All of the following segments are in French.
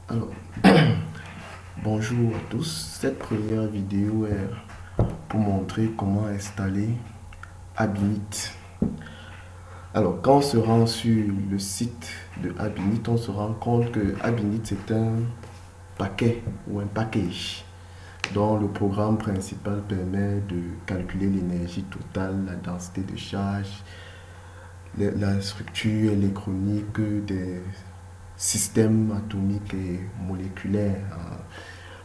Alors, bonjour à tous. Cette première vidéo est pour montrer comment installer Abinit. Alors, quand on se rend sur le site de Abinit, on se rend compte que Abinit c'est un paquet ou un package dont le programme principal permet de calculer l'énergie totale, la densité de charge, la structure électronique des systèmes atomiques et moléculaires,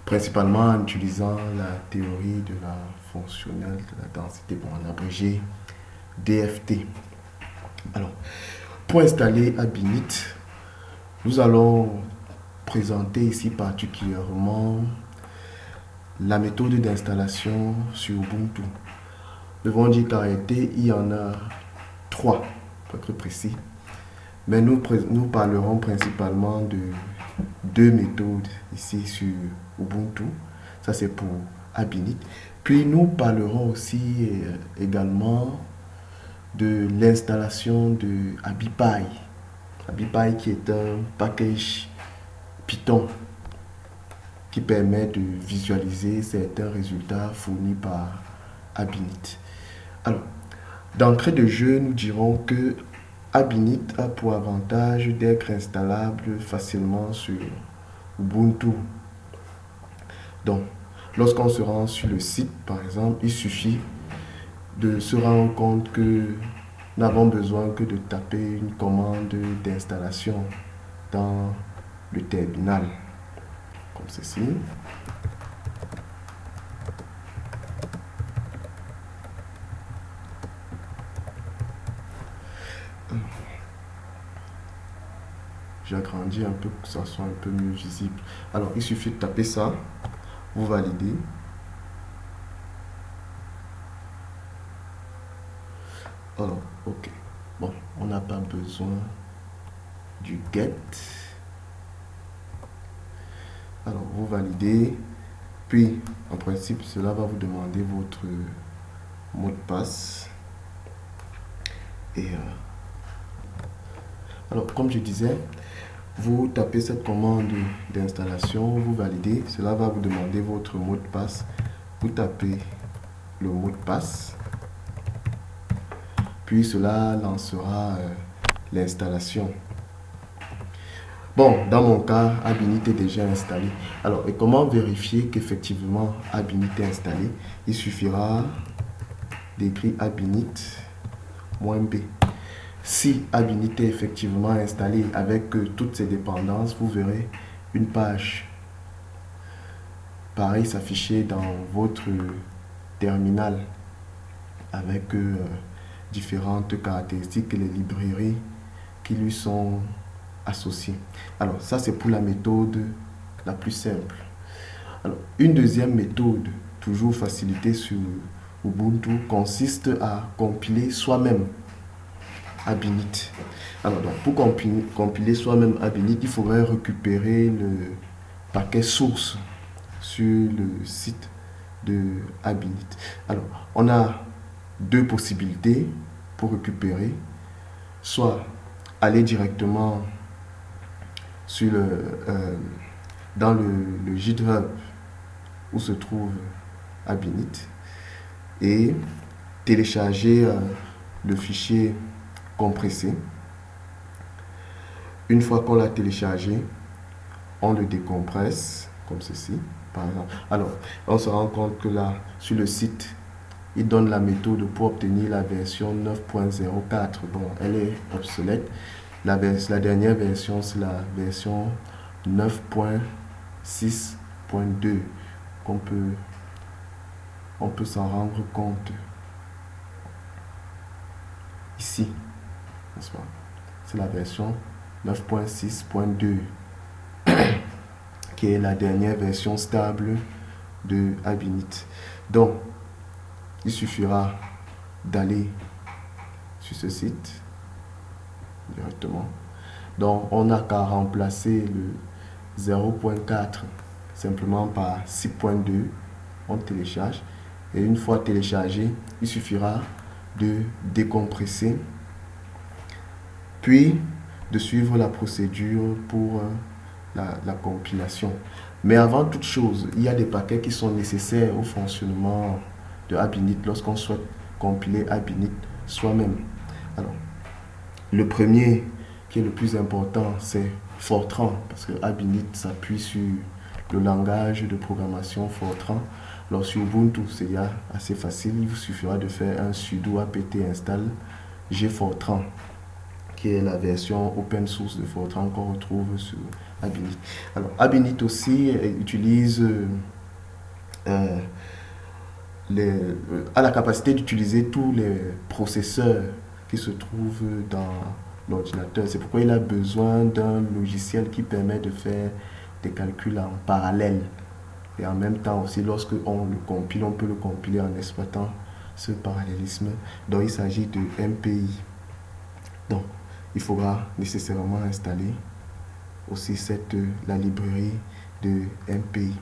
principalement en utilisant la théorie de la fonctionnelle de la densité, bon, en abrégé DFT. Alors, pour installer Abinit, nous allons présenter ici particulièrement la méthode d'installation sur Ubuntu. Nous devons dire qu'en réalité, il y en a trois, pour être précis. Mais nous parlerons principalement de deux méthodes ici sur Ubuntu. Ça, c'est pour Abinit. Puis, nous parlerons aussi également de l'installation de AbiPy. AbiPy qui est un package Python qui permet de visualiser certains résultats fournis par Abinit. Alors, d'entrée de jeu, nous dirons que Abinit a pour avantage d'être installable facilement sur Ubuntu. Donc, lorsqu'on se rend sur le site, par exemple, il suffit de se rendre compte que nous n'avons besoin que de taper une commande d'installation dans le terminal, comme ceci. J'agrandis un peu pour que ça soit un peu mieux visible. Alors, il suffit de taper ça, vous validez. Alors, ok. Bon, on n'a pas besoin du get. Alors, vous validez. Puis, en principe, cela va vous demander votre mot de passe. Et alors, comme je disais, vous tapez cette commande d'installation, vous validez. Cela va vous demander votre mot de passe. Vous tapez le mot de passe. Puis, cela lancera l'installation. Bon, dans mon cas, Abinit est déjà installé. Alors, et comment vérifier qu'effectivement Abinit est installé? Il suffira d'écrire Abinit-B. Si Abinit est effectivement installé avec toutes ses dépendances, vous verrez une page pareille s'afficher dans votre terminal avec différentes caractéristiques et les librairies qui lui sont associées. Alors ça, c'est pour la méthode la plus simple. Alors, une deuxième méthode, toujours facilitée sur Ubuntu, consiste à compiler soi-même Abinit. Alors, donc, pour compiler soi-même Abinit, il faudrait récupérer le paquet source sur le site de Abinit. Alors, on a deux possibilités pour récupérer. Soit aller directement sur dans le GitHub où se trouve Abinit et télécharger le fichier compressé. Une fois qu'on l'a téléchargé, on le décompresse comme ceci, par exemple. Alors, on se rend compte que là, sur le site, il donne la méthode pour obtenir la version 9.04. Bon, elle est obsolète. La dernière version, c'est la version 9.6.2 qu'on on peut s'en rendre compte ici, n'est-ce pas? C'est la version 9.6.2 qui est la dernière version stable de Abinit. Donc, il suffira d'aller sur ce site directement. Donc, on n'a qu'à remplacer le 0.4 simplement par 6.2. On télécharge et une fois téléchargé, il suffira de décompresser puis de suivre la procédure pour la compilation. Mais avant toute chose, il y a des paquets qui sont nécessaires au fonctionnement de Abinit lorsqu'on souhaite compiler Abinit soi-même. Alors, le premier qui est le plus important, c'est Fortran, parce que Abinit s'appuie sur le langage de programmation Fortran. Alors sur Ubuntu, c'est assez facile, il vous suffira de faire un sudo apt install gfortran, qui est la version open source de Fortran qu'on retrouve sur Abinit. Alors Abinit aussi utilise a la capacité d'utiliser tous les processeurs qui se trouvent dans l'ordinateur. C'est pourquoi il a besoin d'un logiciel qui permet de faire des calculs en parallèle. Et en même temps aussi, lorsque on le compile, on peut le compiler en exploitant ce parallélisme. Donc il s'agit de MPI. Donc il faudra nécessairement installer aussi la librairie de MPI.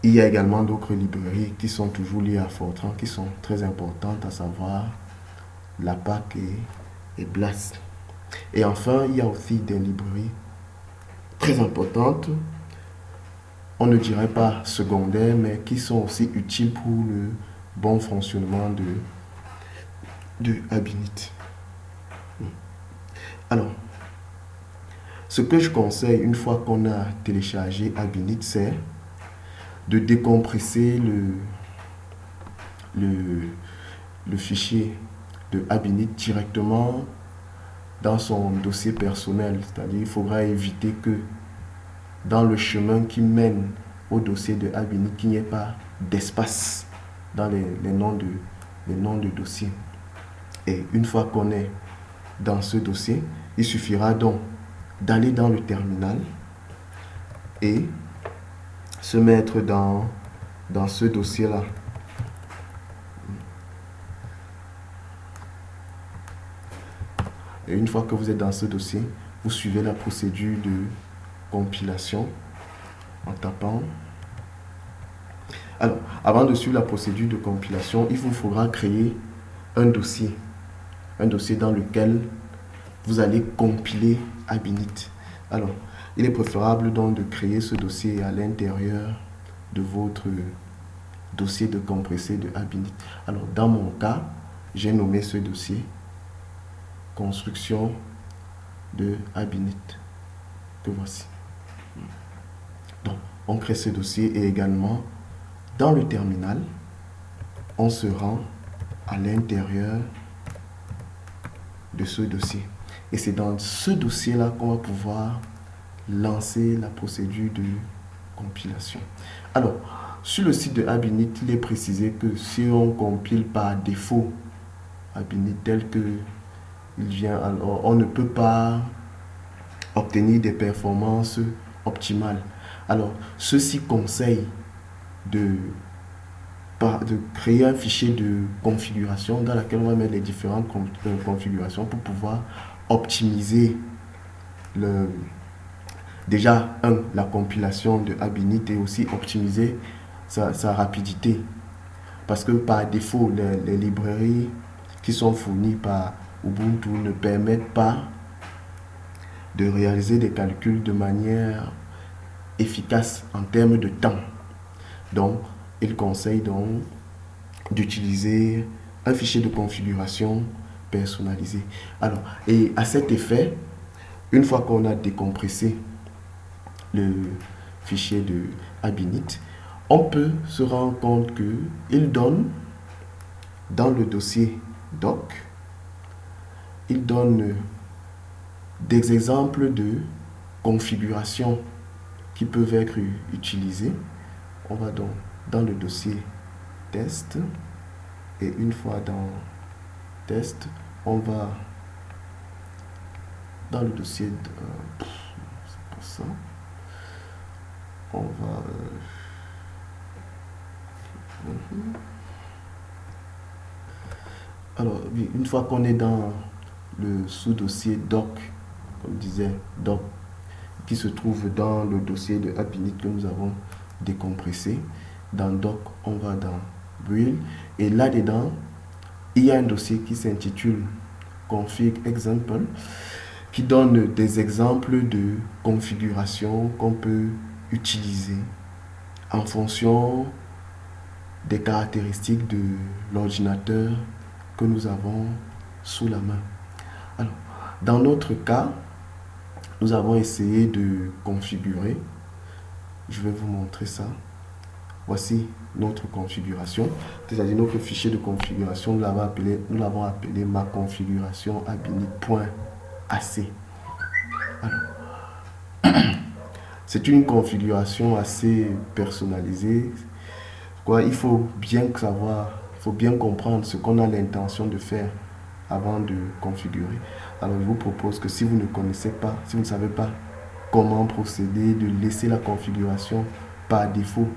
Il y a également d'autres librairies qui sont toujours liées à Fortran, qui sont très importantes, à savoir LAPACK et BLAS. Et enfin, il y a aussi des librairies très importantes, on ne dirait pas secondaires, mais qui sont aussi utiles pour le bon fonctionnement de Abinit. Alors, ce que je conseille une fois qu'on a téléchargé Abinit, c'est de décompresser le fichier de Abinit directement dans son dossier personnel. C'est-à-dire qu'il faudra éviter que dans le chemin qui mène au dossier de Abinit, qu'il n'y ait pas d'espace dans les noms de dossier. Et une fois qu'on est dans ce dossier, il suffira donc d'aller dans le terminal et se mettre dans ce dossier-là. Et une fois que vous êtes dans ce dossier, vous suivez la procédure de compilation en tapant. Alors, avant de suivre la procédure de compilation, il vous faudra créer un dossier dans lequel vous allez compiler Abinit. Alors, il est préférable donc de créer ce dossier à l'intérieur de votre dossier de compressé de Abinit. Alors, dans mon cas, j'ai nommé ce dossier construction de Abinit, que voici. Donc, on crée ce dossier et également dans le terminal, on se rend à l'intérieur de ce dossier. Et c'est dans ce dossier-là qu'on va pouvoir lancer la procédure de compilation. Alors, sur le site de Abinit, il est précisé que si on compile par défaut Abinit tel que il vient, alors on ne peut pas obtenir des performances optimales. Alors, ceci conseille de créer un fichier de configuration dans lequel on va mettre les différentes configurations pour pouvoir optimiser déjà la compilation de Abinit et aussi optimiser sa rapidité. Parce que par défaut, les librairies qui sont fournies par Ubuntu ne permettent pas de réaliser des calculs de manière efficace en termes de temps. Donc, il conseille donc d'utiliser un fichier de configuration personnalisé. Alors, et à cet effet, une fois qu'on a décompressé le fichier de Abinit, on peut se rendre compte qu'il donne dans le dossier doc, il donne des exemples de configurations qui peuvent être utilisées. On va donc dans le dossier test et une fois dans test, on va dans le dossier c'est pour ça on va alors une fois qu'on est dans le sous-dossier doc, comme je disais doc, qui se trouve dans le dossier de Abinit que nous avons décompressé, dans doc on va dans build et là-dedans il y a un dossier qui s'intitule config example qui donne des exemples de configurations qu'on peut utiliser en fonction des caractéristiques de l'ordinateur que nous avons sous la main. Alors, dans notre cas, nous avons essayé de configurer. Je vais vous montrer ça. Voici notre configuration, c'est-à-dire notre fichier de configuration. Nous l'avons appelé ma configuration abinit.ac. C'est une configuration assez personnalisée. Il faut bien savoir, il faut bien comprendre ce qu'on a l'intention de faire avant de configurer. Alors, je vous propose que si vous ne connaissez pas, si vous ne savez pas comment procéder, de laisser la configuration par défaut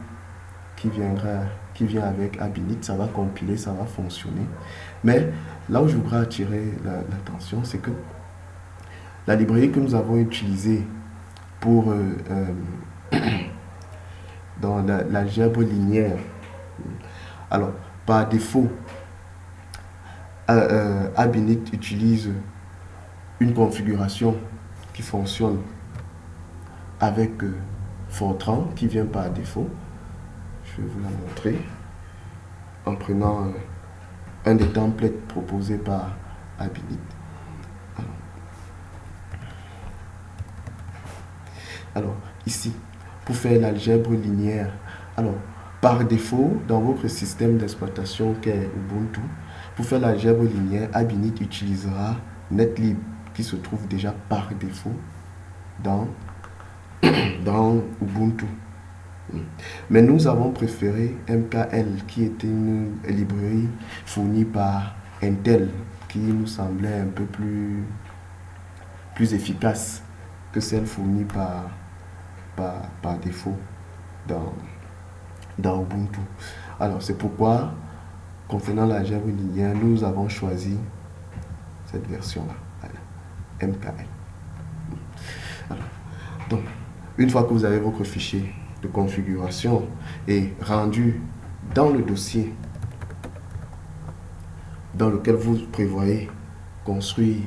qui vient avec Abinit, ça va compiler, ça va fonctionner. Mais là où je voudrais attirer l'attention, c'est que la librairie que nous avons utilisée pour dans l'algèbre linéaire, alors par défaut, Abinit utilise une configuration qui fonctionne avec Fortran, qui vient par défaut. Je vais vous la montrer en prenant un des templates proposés par Abinit. Alors, ici, pour faire l'algèbre linéaire, alors, par défaut, dans votre système d'exploitation qui est Ubuntu, pour faire l'algèbre linéaire, Abinit utilisera Netlib, qui se trouve déjà par défaut dans Ubuntu. Mais nous avons préféré MKL, qui était une librairie fournie par Intel, qui nous semblait un peu plus efficace que celle fournie par défaut dans Ubuntu. Alors, c'est pourquoi, concernant l'algèbre linéaire, nous avons choisi cette version-là, MKL. Alors, donc, une fois que vous avez votre fichier de configuration et rendu dans le dossier dans lequel vous prévoyez construire,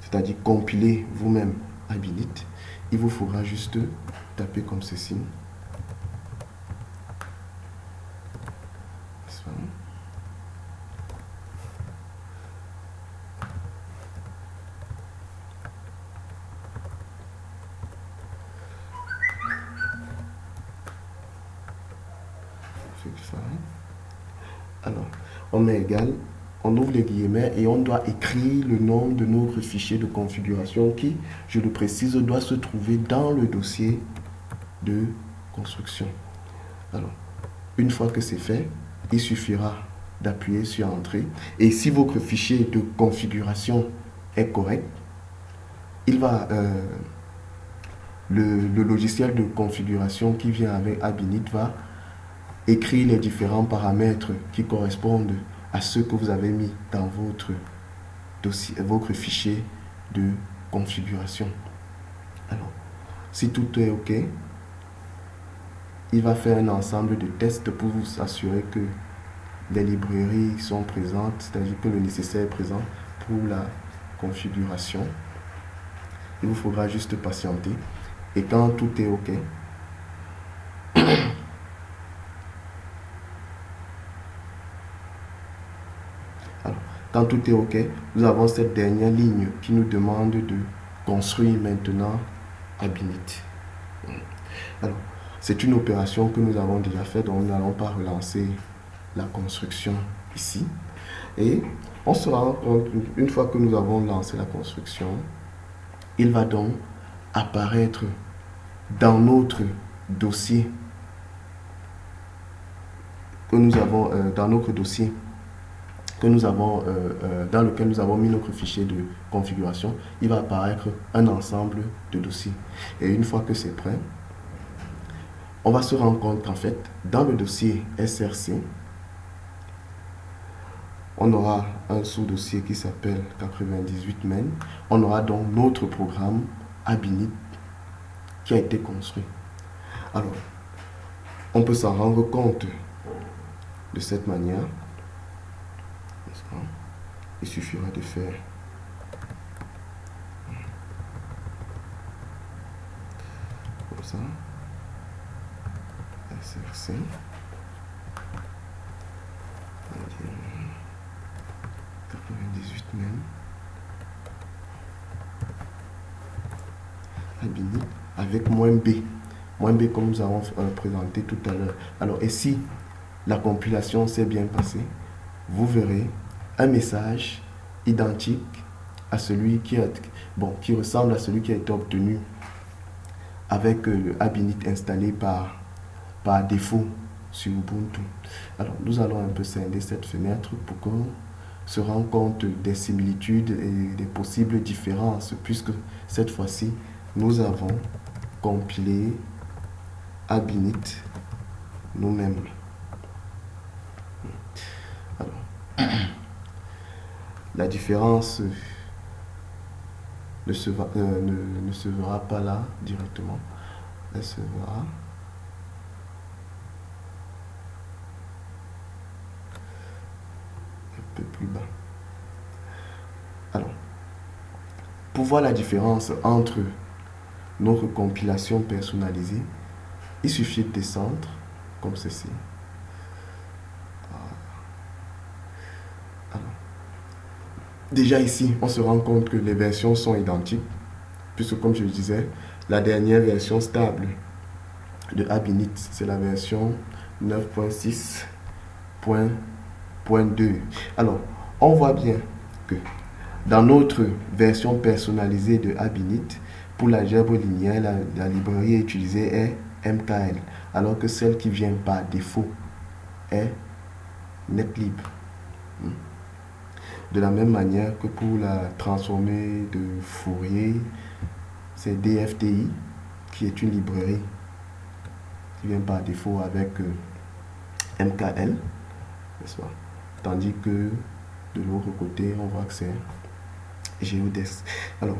c'est-à-dire compiler vous-même Abinit, il vous faudra juste taper comme ceci. Alors, on met égal, on ouvre les guillemets et on doit écrire le nom de notre fichier de configuration qui, je le précise, doit se trouver dans le dossier de construction. Alors, une fois que c'est fait, il suffira d'appuyer sur Entrée. Et si votre fichier de configuration est correct, il va, le logiciel de configuration qui vient avec Abinit va écrire les différents paramètres qui correspondent à ceux que vous avez mis dans votre dossier, votre fichier de configuration. Alors, si tout est OK, il va faire un ensemble de tests pour vous assurer que les librairies sont présentes, c'est-à-dire que le nécessaire est présent pour la configuration. Il vous faudra juste patienter. Et quand tout est OK, quand tout est OK, nous avons cette dernière ligne qui nous demande de construire maintenant Abinit. Alors, c'est une opération que nous avons déjà faite, donc nous n'allons pas relancer la construction ici. Et on se rend compte, une fois que nous avons lancé la construction, il va donc apparaître dans notre dossier que nous avons dans notre dossier que nous avons, dans lequel nous avons mis notre fichier de configuration, il va apparaître un ensemble de dossiers. Et une fois que c'est prêt, on va se rendre compte qu'en fait, dans le dossier SRC, on aura un sous-dossier qui s'appelle 98 main. On aura donc notre programme Abinit qui a été construit. Alors, on peut s'en rendre compte de cette manière. Il suffira de faire ça. SRC. On va dire 98 même. Abinit avec moins B. Moins B comme nous avons présenté tout à l'heure. Alors, et si la compilation s'est bien passée, vous verrez un message identique à celui qui ressemble à celui qui a été obtenu avec le Abinit installé par défaut sur Ubuntu. Alors, nous allons un peu scinder cette fenêtre pour qu'on se rende compte des similitudes et des possibles différences, puisque cette fois-ci, nous avons compilé Abinit nous-mêmes. Alors, la différence ne se verra pas là directement. Elle se verra un peu plus bas. Alors, pour voir la différence entre notre compilation personnalisée, il suffit de descendre comme ceci. Alors, déjà ici, on se rend compte que les versions sont identiques, puisque comme je le disais, la dernière version stable de Abinit, c'est la version 9.6.2. Alors, on voit bien que dans notre version personnalisée de Abinit, pour l'algèbre linéaire, la librairie utilisée est MKL, alors que celle qui vient par défaut est Netlib. De la même manière que pour la transformée de Fourier, c'est DFTI, qui est une librairie qui vient par défaut avec MKL, n'est-ce pas? Tandis que de l'autre côté, on voit que c'est Geodes. Alors,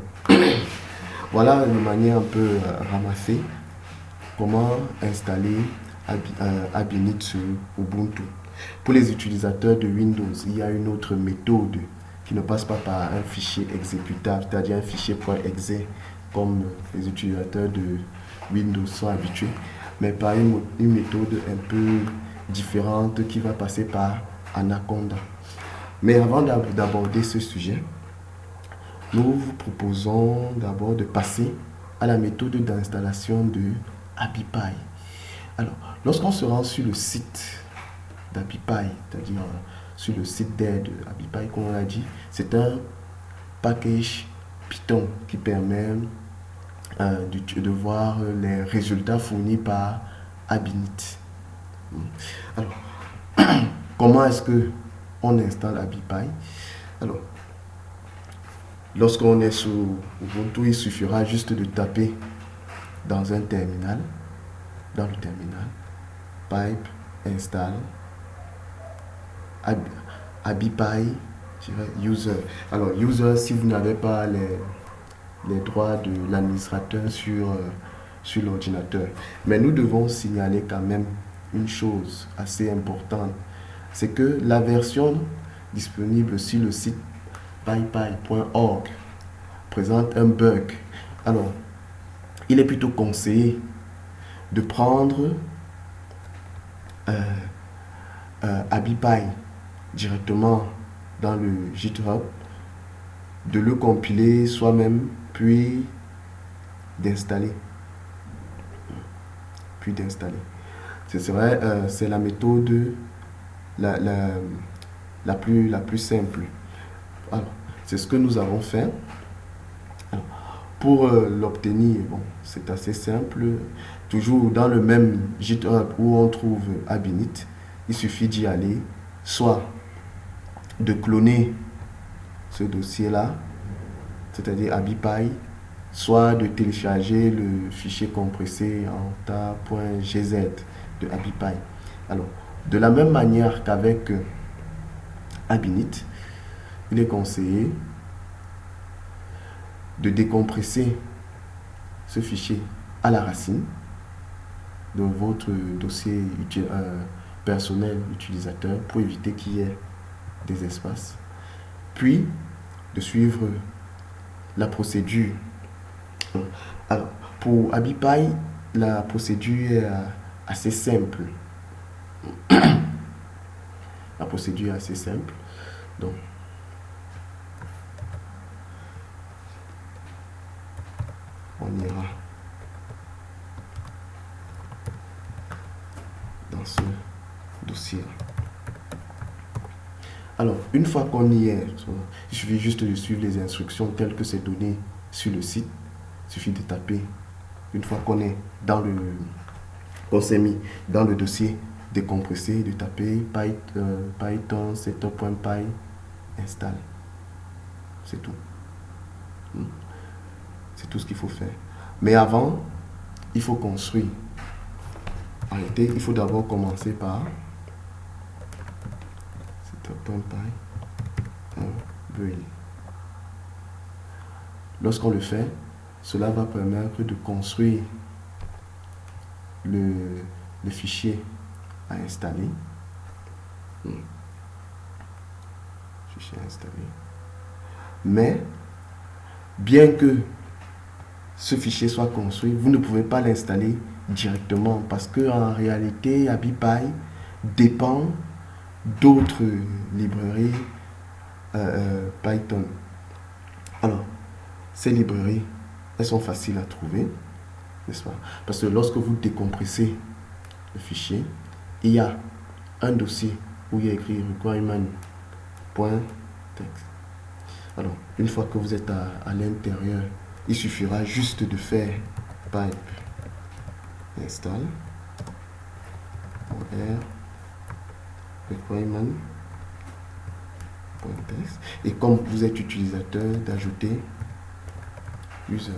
voilà une manière un peu ramassée comment installer Abinit sur Ubuntu. Pour les utilisateurs de Windows, il y a une autre méthode qui ne passe pas par un fichier exécutable, c'est-à-dire un fichier .exe, comme les utilisateurs de Windows sont habitués, mais par une méthode un peu différente qui va passer par Anaconda. Mais avant d'aborder ce sujet, nous vous proposons d'abord de passer à la méthode d'installation de AbiPy. Alors, lorsqu'on se rend sur le site d'AbiPy, c'est-à-dire sur le site d'aide AbiPy, comme on l'a dit, c'est un package Python qui permet de voir les résultats fournis par Abinit. Alors, comment est-ce que on installe AbiPy? Alors, lorsqu'on est sur Ubuntu, il suffira juste de taper dans un terminal, dans le terminal, pipe install AbiPy user. Alors, user, si vous n'avez pas les droits de l'administrateur sur l'ordinateur. Mais nous devons signaler quand même une chose assez importante, c'est que la version disponible sur le site pypy.org présente un bug. Alors, il est plutôt conseillé de prendre AbiPy directement dans le GitHub, de le compiler soi-même, puis d'installer. C'est la méthode la plus simple. Alors, c'est ce que nous avons fait. Alors, pour l'obtenir, bon, c'est assez simple. Toujours dans le même GitHub où on trouve Abinit, il suffit d'y aller, soit de cloner ce dossier-là, c'est-à-dire AbiPy, soit de télécharger le fichier compressé en ta.gz de AbiPy. Alors, de la même manière qu'avec Abinit, il est conseillé de décompresser ce fichier à la racine de votre dossier personnel utilisateur pour éviter qu'il y ait des espaces, puis de suivre la procédure. Alors, pour AbiPy, la procédure est assez simple. La procédure est assez simple. Donc, on ira dans ce dossier. Alors, une fois qu'on y est, il suffit juste de suivre les instructions telles que c'est donné sur le site. Il suffit de taper, une fois qu'on est dans le, qu'on s'est mis dans le dossier décompressé, de taper Python setup.py install. C'est tout. C'est tout ce qu'il faut faire. Mais avant, il faut construire. En réalité, il faut d'abord commencer par setup.py. Lorsqu'on le fait, cela va permettre de construire le fichier à installer. Fichier à installer. Mais, bien que ce fichier soit construit, vous ne pouvez pas l'installer directement parce que en réalité, AbiPy dépend d'autres librairies Python. Alors, ces librairies, elles sont faciles à trouver, n'est-ce pas? Parce que lorsque vous décompressez le fichier, il y a un dossier où il y a écrit requirement.txt. Alors, une fois que vous êtes à l'intérieur, il suffira juste de faire pipe install .r requirement.txt et comme vous êtes utilisateur, d'ajouter user.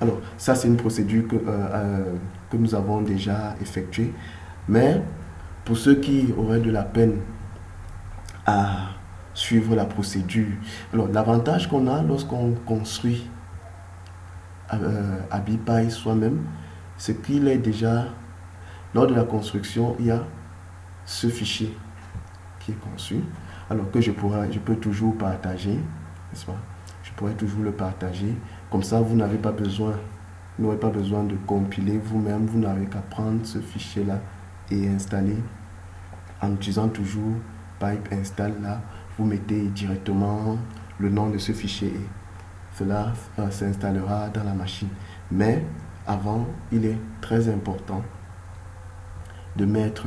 Alors, ça c'est une procédure que nous avons déjà effectuée, mais pour ceux qui auraient de la peine à suivre la procédure, alors l'avantage qu'on a lorsqu'on construit AbiPy soi-même, c'est qu'il est déjà, lors de la construction, il y a ce fichier qui est conçu, alors que je peux toujours partager, n'est-ce pas? Je pourrais toujours le partager, comme ça vous n'aurez pas besoin de compiler vous-même, vous n'avez qu'à prendre ce fichier-là et installer en utilisant toujours pipe install là, vous mettez directement le nom de ce fichier et cela s'installera dans la machine. Mais avant, il est très important de mettre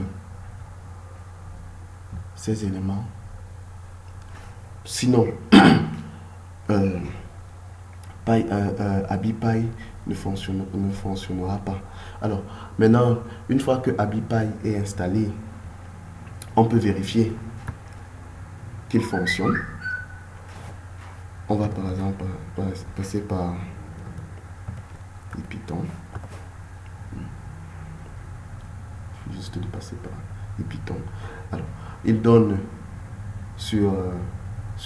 ces éléments. Sinon, AbiPy ne fonctionnera pas. Alors, maintenant, une fois que AbiPy est installé, on peut vérifier qu'il fonctionne. On va par exemple passer par Python. Juste de passer par Python. Alors, il donne sur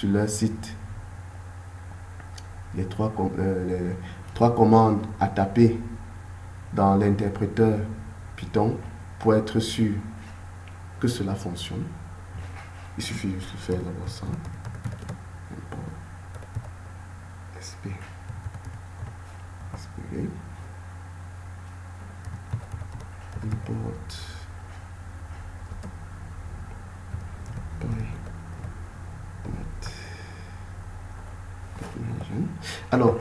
leur site les trois commandes à taper dans l'interpréteur Python pour être sûr que cela fonctionne. Il suffit juste de faire d'abord ça. SP. Import. Alors,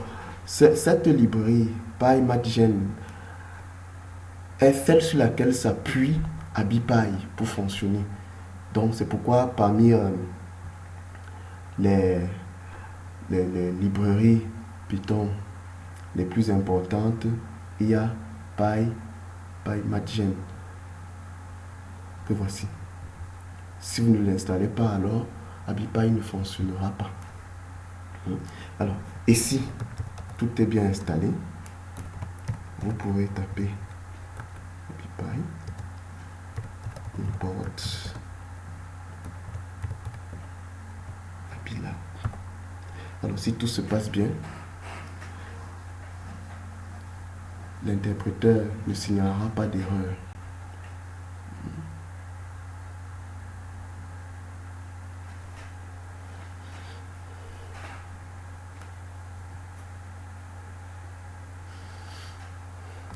cette librairie PyMatGen est celle sur laquelle s'appuie AbiPy pour fonctionner. Donc, c'est pourquoi parmi les librairies Python les plus importantes, il y a PyMatGen que voici. Si vous ne l'installez pas, alors AbiPy ne fonctionnera pas. Alors, et si tout est bien installé, vous pourrez taper AbiPy, import AbiLab. Alors, si tout se passe bien, l'interpréteur ne signalera pas d'erreur.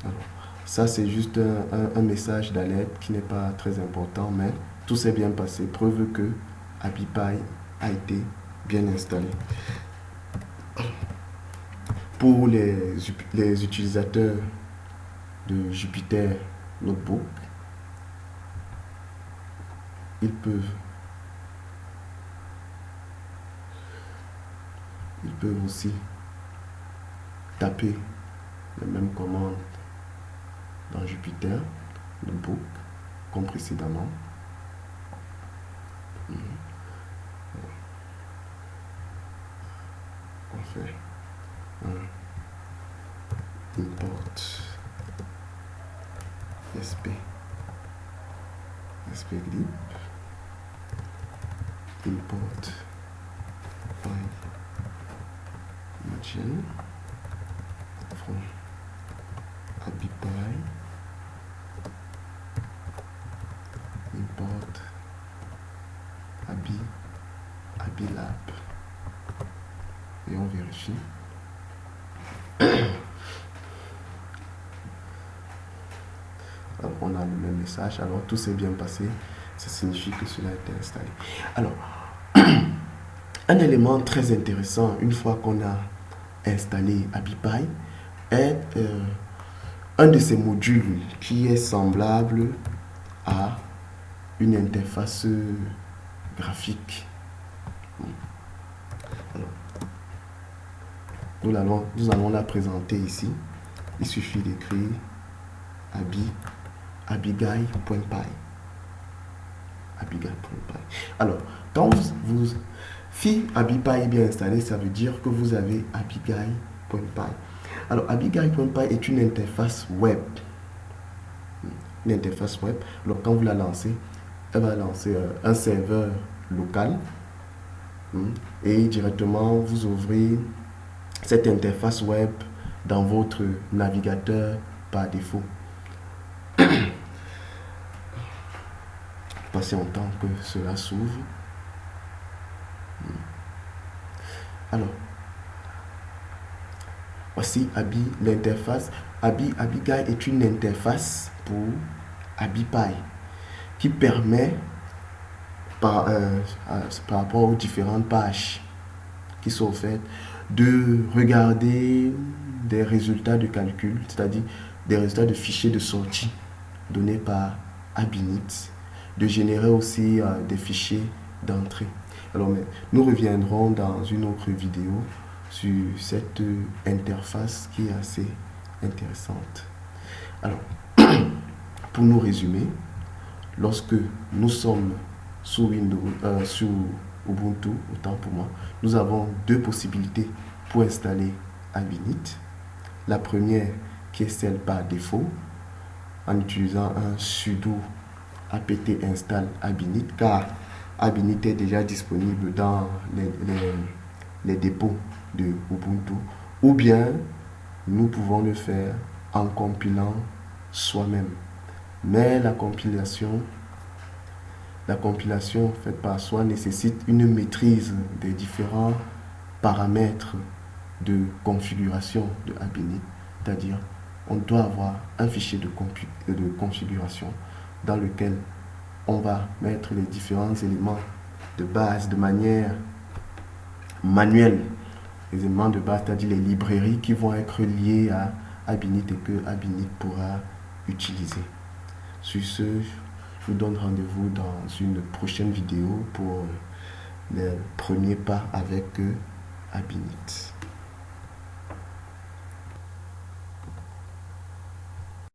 Alors, ça, c'est juste un message d'alerte qui n'est pas très important, mais tout s'est bien passé. Preuve que AbiPi a été bien installé. Pour les utilisateurs de Jupyter Notebook, ils peuvent aussi taper les mêmes commandes dans Jupyter Notebook comme précédemment. On fait un import splib, import file imagine from AbiPi, import Abilab, et on vérifie. Alors, on a le même message. Alors, tout s'est bien passé. Ça signifie que cela a été installé. Alors, un élément très intéressant, une fois qu'on a installé AbiPi, est un de ces modules qui est semblable à une interface graphique. Alors, nous allons la présenter ici. Il suffit d'écrire abigail.py. Alors, quand si AbiPi est bien installé, ça veut dire que vous avez abigail.py. Alors, abigail.py est une interface web. Une interface web. Alors, quand vous la lancez, elle va lancer un serveur local. Et directement, vous ouvrez cette interface web dans votre navigateur par défaut. Patientons que cela s'ouvre. Alors, voici l'interface. Abigail est une interface pour AbiPi qui permet par rapport aux différentes pages qui sont faites de regarder des résultats de calcul, c'est-à-dire des résultats de fichiers de sortie donnés par Abinit, de générer aussi des fichiers d'entrée. Alors, mais nous reviendrons dans une autre vidéo sur cette interface qui est assez intéressante. Alors, pour nous résumer, lorsque nous sommes sous sur Ubuntu, autant pour moi, nous avons deux possibilités pour installer Abinit. La première qui est celle par défaut, en utilisant un sudo apt install Abinit, car Abinit est déjà disponible dans les dépôts de Ubuntu, ou bien nous pouvons le faire en compilant soi-même. Mais la compilation faite par soi nécessite une maîtrise des différents paramètres de configuration de Abinit, c'est-à-dire on doit avoir un fichier de configuration dans lequel on va mettre les différents éléments de base de manière manuelle. Les éléments de base, c'est-à-dire les librairies qui vont être liées à Abinit et que Abinit pourra utiliser. Sur ce, je vous donne rendez-vous dans une prochaine vidéo pour les premiers pas avec Abinit.